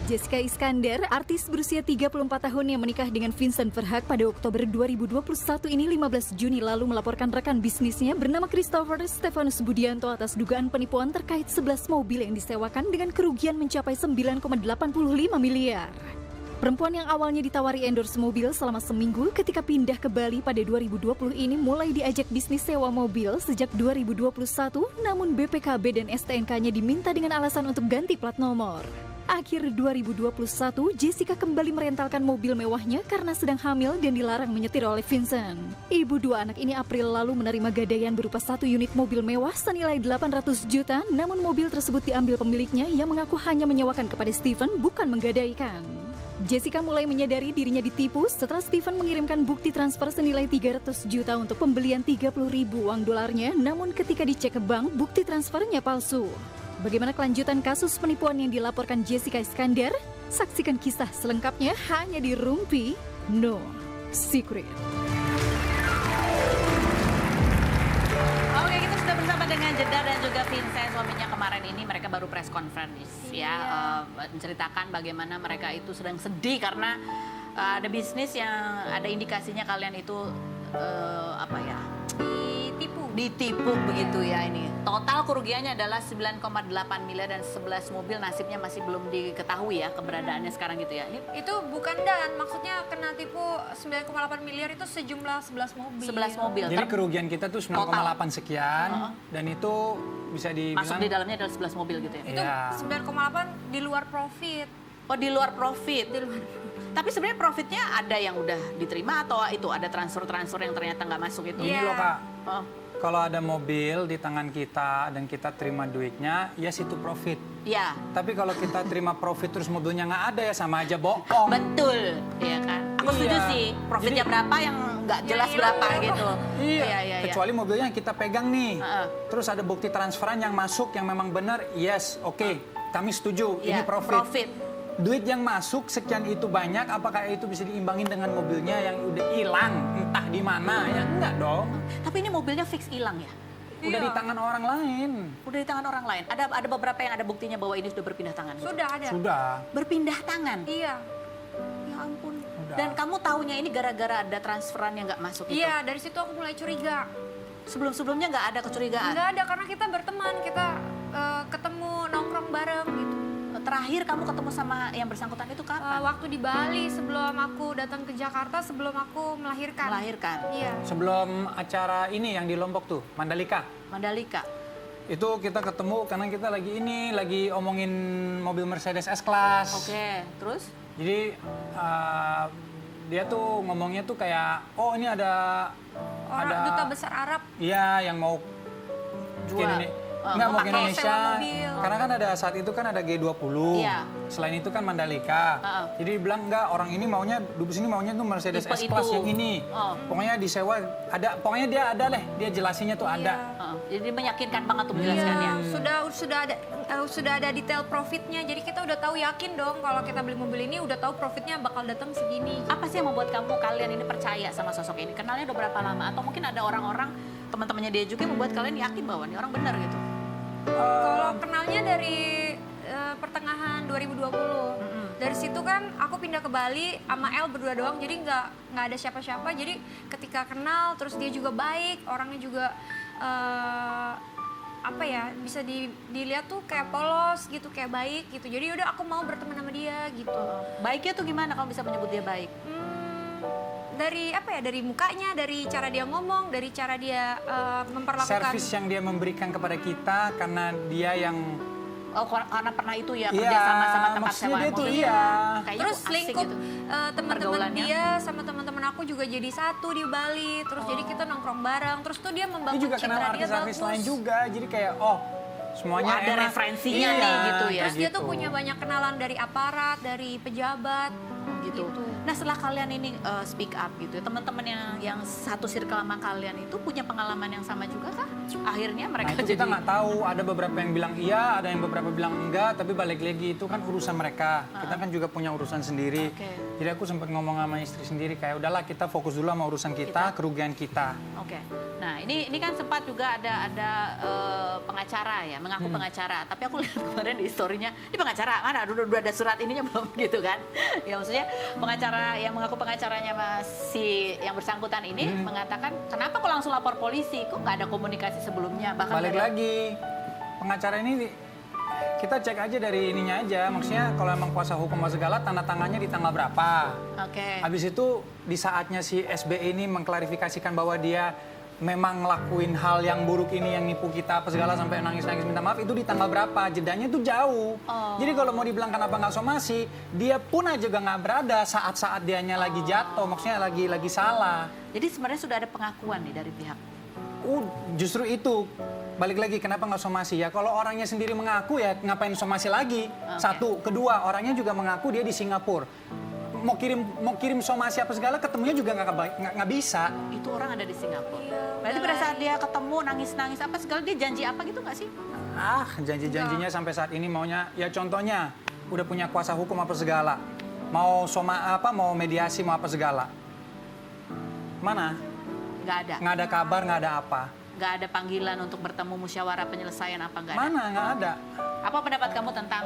Jessica Iskandar, artis berusia 34 tahun yang menikah dengan Vincent Verhaak pada Oktober 2021 ini 15 Juni lalu melaporkan rekan bisnisnya bernama Christopher Stefanus Budianto atas dugaan penipuan terkait 11 mobil yang disewakan dengan kerugian mencapai 9,85 miliar. Perempuan yang awalnya ditawari endorse mobil selama seminggu ketika pindah ke Bali pada 2020 ini mulai diajak bisnis sewa mobil sejak 2021, namun BPKB dan STNK-nya diminta dengan alasan untuk ganti plat nomor. Akhir 2021, Jessica kembali merentalkan mobil mewahnya karena sedang hamil dan dilarang menyetir oleh Vincent. Ibu dua anak ini April lalu menerima gadaian berupa 1 unit mobil mewah senilai 800 juta, namun mobil tersebut diambil pemiliknya yang mengaku hanya menyewakan kepada Steven, bukan menggadaikan. Jessica mulai menyadari dirinya ditipu setelah Steven mengirimkan bukti transfer senilai 300 juta untuk pembelian 30.000 uang dolarnya, namun ketika dicek ke bank, bukti transfernya palsu. Bagaimana kelanjutan kasus penipuan yang dilaporkan Jessica Iskandar? Saksikan kisah selengkapnya hanya di Rumpi No Secret. Oke, kita sudah bersama dengan Jeddah dan juga Vincent, suaminya kemarin ini mereka baru press conference ya, menceritakan bagaimana mereka itu sedang sedih karena ada bisnis yang ada indikasinya kalian itu ditipu begitu ya ini. Total kerugiannya adalah 9,8 miliar dan 11 mobil, nasibnya masih belum diketahui ya keberadaannya sekarang gitu ya. Itu bukan dan maksudnya kena tipu 9,8 miliar itu sejumlah 11 mobil. 11 mobil. Jadi kerugian kita tuh 9,8 sekian dan itu bisa dibilang masuk di dalamnya adalah 11 mobil gitu ya. Itu 9,8 di luar profit. Oh, di luar profit. Tapi sebenarnya profitnya ada yang udah diterima atau itu ada transfer-transfer yang ternyata nggak masuk itu? Ini loh Kak, Oh. kalau ada mobil di tangan kita dan kita terima duitnya, ya situ profit. Ya, Tapi kalau kita terima profit terus mobilnya nggak ada, ya sama aja bohong. betul, iya kan. Aku setuju Iya. sih. Profitnya Jadi- berapa yang nggak jelas berapa gitu. Iya, kecuali mobilnya yang kita pegang nih. Heeh. Terus ada bukti transferan yang masuk yang memang benar, yes, oke, kami setuju, Iya, ini profit. Duit yang masuk sekian itu banyak, apakah itu bisa diimbangin dengan mobilnya yang udah hilang, entah di mana? Ya enggak dong. Tapi ini mobilnya fix hilang ya. Udah di tangan orang lain. Udah di tangan orang lain. Ada beberapa yang ada buktinya bahwa ini sudah berpindah tangan. Sudah ada. Sudah. Berpindah tangan. Iya. Ya ampun. Udah. Dan kamu taunya ini gara-gara ada transferan yang nggak masuk itu. Iya, dari situ aku mulai curiga. Sebelum-sebelumnya nggak ada kecurigaan. Enggak ada karena kita berteman, kita ketemu nongkrong bareng gitu. Terakhir kamu ketemu sama yang bersangkutan itu kapan? Waktu di Bali sebelum aku datang ke Jakarta, sebelum aku melahirkan. Melahirkan. Iya. Sebelum acara ini yang di Lombok tuh, Mandalika. Mandalika. Itu kita ketemu karena kita lagi omongin mobil Mercedes S-Class. Oke, terus? Jadi dia tuh ngomongnya tuh kayak, oh ini ada Duta besar Arab. Iya, yang mau Jual. Nggak mau ke pakai Indonesia. sewa mobil. Karena kan ada saat itu kan ada G20. Iya. Selain itu kan Mandalika. Jadi bilang enggak, orang ini maunya dubes ini maunya tuh Mercedes Tipe S-Class itu. yang ini. Pokoknya disewa ada, pokoknya dia ada deh, dia jelasinnya tuh ada. Jadi meyakinkan banget tuh menjelaskannya. Sudah ada detail profitnya. Jadi kita udah tahu, yakin dong kalau kita beli mobil ini udah tahu profitnya bakal datang segini. Apa sih yang membuat kalian ini percaya sama sosok ini? Kenalnya udah berapa lama? Atau mungkin ada orang-orang, teman-temannya dia juga yang membuat kalian yakin bahwa ini orang benar gitu? Kalau kenalnya dari pertengahan 2020. Dari situ kan aku pindah ke Bali sama El berdua doang, jadi nggak ada siapa-siapa. Jadi ketika kenal, terus dia juga baik, orangnya juga bisa dilihat tuh kayak polos gitu, kayak baik gitu. Jadi udah aku mau berteman sama dia gitu. Baiknya tuh gimana kalau bisa menyebut dia baik? Dari mukanya, dari cara dia ngomong, dari cara dia memperlakukan. Servis yang dia memberikan kepada kita karena dia yang Karena pernah itu ya kerja sama tempat maksudnya sewa dia tuh mobil. iya. Kayaknya Terus tuh asik lingkup gitu. teman-teman Pergaulannya. dia sama teman-teman aku juga jadi satu di Bali. Terus jadi kita nongkrong bareng. Terus tuh dia Dia membangun juga kenal citra dia artis-artis bagus. lain juga. Jadi kayak semuanya ada enak. referensinya Iya, nih gitu ya. Terus dia kayak tuh gitu. punya banyak kenalan dari aparat, dari pejabat gitu. Nah setelah kalian ini speak up gitu, teman-teman yang satu circle sama kalian itu punya pengalaman yang sama juga kah? akhirnya mereka Nah, itu jadi kita nggak tahu, ada beberapa yang bilang iya, ada yang beberapa bilang enggak, tapi balik lagi itu kan urusan mereka. Kita kan juga punya urusan sendiri. Oke. Jadi aku sempat ngomong sama istri sendiri kayak udahlah kita fokus dulu sama urusan kita, kerugian kita. Oke. Nah, ini kan sempat juga ada pengacara ya, mengaku pengacara. Tapi aku lihat kemarin di historinya, ini pengacara mana? Udah ada surat ininya belum gitu kan? Ya maksudnya pengacara yang mengaku pengacaranya si yang bersangkutan ini mengatakan, kenapa kok langsung lapor polisi? Kok nggak ada komunikasi sebelumnya? Bahkan Balik dari- lagi, pengacara ini kita cek aja dari ininya aja. Maksudnya kalau emang kuasa hukum segala, tanda tangannya di tanggal berapa. Oke. Habis itu di saatnya si SB ini mengklarifikasikan bahwa dia memang ngelakuin hal yang buruk ini, yang nipu kita apa segala sampai nangis-nangis minta maaf, itu di tanggal berapa, jedanya itu jauh. Jadi kalau mau dibilang kenapa nggak somasi, dia pun aja juga nggak berada saat-saat dianya lagi jatuh, maksudnya lagi salah. Jadi sebenarnya sudah ada pengakuan nih dari pihak. Justru itu, balik lagi kenapa nggak somasi ya? Kalau orangnya sendiri mengaku ya ngapain somasi lagi? Satu, kedua orangnya juga mengaku dia di Singapura. Mau kirim somasi apa segala ketemunya juga nggak bisa. Itu orang ada di Singapura. Iya, Berarti pada saat dia ketemu nangis-nangis apa segala, dia janji apa gitu nggak sih? Janji-janjinya sampai saat ini maunya ya contohnya udah punya kuasa hukum apa segala. Mau mau mediasi mau apa segala. Mana? Nggak ada. Nggak ada kabar, nggak ada apa. Nggak ada panggilan untuk bertemu musyawarah penyelesaian apa nggak ada? Mana? Nggak ada. Apa pendapat kamu tentang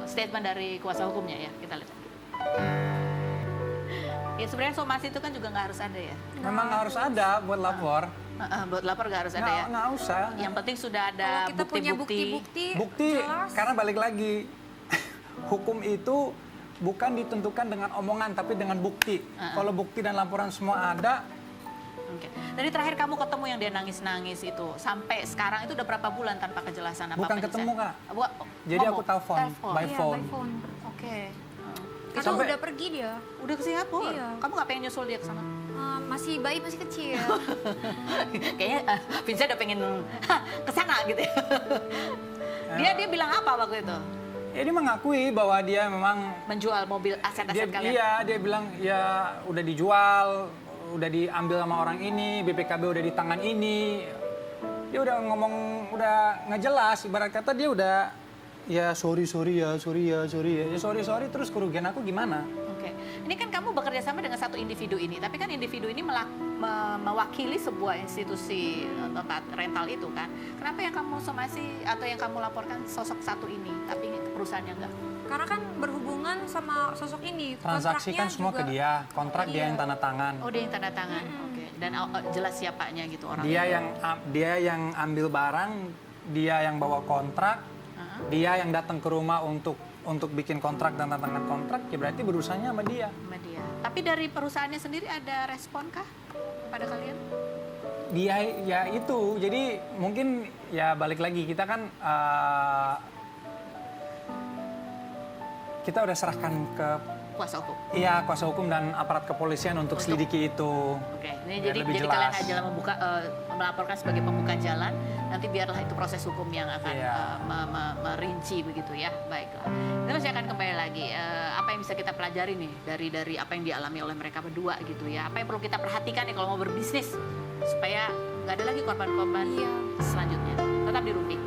statement dari kuasa hukumnya ya? Kita lihat. Ya sebenarnya somasi itu kan juga nggak harus ada ya. Memang harus ada buat lapor. Buat lapor nggak harus ada ya. Nggak usah. Yang penting sudah ada Kalau kita punya bukti-bukti. bukti-bukti, Bukti, karena balik lagi, hukum itu bukan ditentukan dengan omongan, tapi dengan bukti. Kalau bukti dan laporan semua ada, Oke. Dari terakhir kamu ketemu yang dia nangis-nangis itu, sampai sekarang itu udah berapa bulan tanpa kejelasan apa? Bukan ketemu, Kak. Jadi ngomong? aku telepon, by iya, phone. by phone. Oke. Karena Sampai- udah pergi dia. Udah ke Singapura? Iya. Kamu nggak pengen nyusul dia ke sana? Masih bayi, masih kecil. Kayaknya Vincent udah pengen ke sana gitu ya. Dia bilang apa waktu itu? Ya, dia mengakui bahwa dia memang Menjual mobil aset-aset kalian? Iya, dia bilang ya udah dijual, udah diambil sama orang ini, BPKB udah di tangan ini. Dia udah ngomong, udah nggak jelas. Ibarat kata dia udah ya sorry ya. Ya sorry terus kerugian aku gimana? Oke. Ini kan kamu bekerja sama dengan satu individu ini, tapi kan individu ini mewakili sebuah institusi tempat rental itu kan. Kenapa yang kamu somasi atau yang kamu laporkan sosok satu ini, tapi perusahaannya enggak? Karena kan berhubungan sama sosok ini. Transaksi kan Kontraknya semua ke juga- dia, kontrak dia Iya. yang tanda tangan. Oh, dia yang tanda tangan. Oke. Dan jelas siapanya gitu orang. Dia yang ambil barang, dia yang bawa kontrak, dia yang datang ke rumah untuk bikin kontrak dan tanda tangan kontrak, ya berarti berurusannya sama dia. Sama dia. Tapi dari perusahaannya sendiri ada respon kah pada kalian? Dia ya itu, jadi mungkin ya balik lagi kita kan kita udah serahkan ke Kuasa hukum. kuasa hukum dan aparat kepolisian untuk selidiki itu. Oke, ini Biar jadi lebih jadi jelas. kalian aja melaporkan sebagai pembuka jalan. Nanti biarlah itu proses hukum yang akan Iya. merinci begitu ya. Baiklah. Kita masih akan kembali lagi. Apa yang bisa kita pelajari nih dari apa yang dialami oleh mereka berdua gitu ya. Apa yang perlu kita perhatikan nih kalau mau berbisnis supaya nggak ada lagi korban-korban Iya. selanjutnya. Tetap di Rumpi.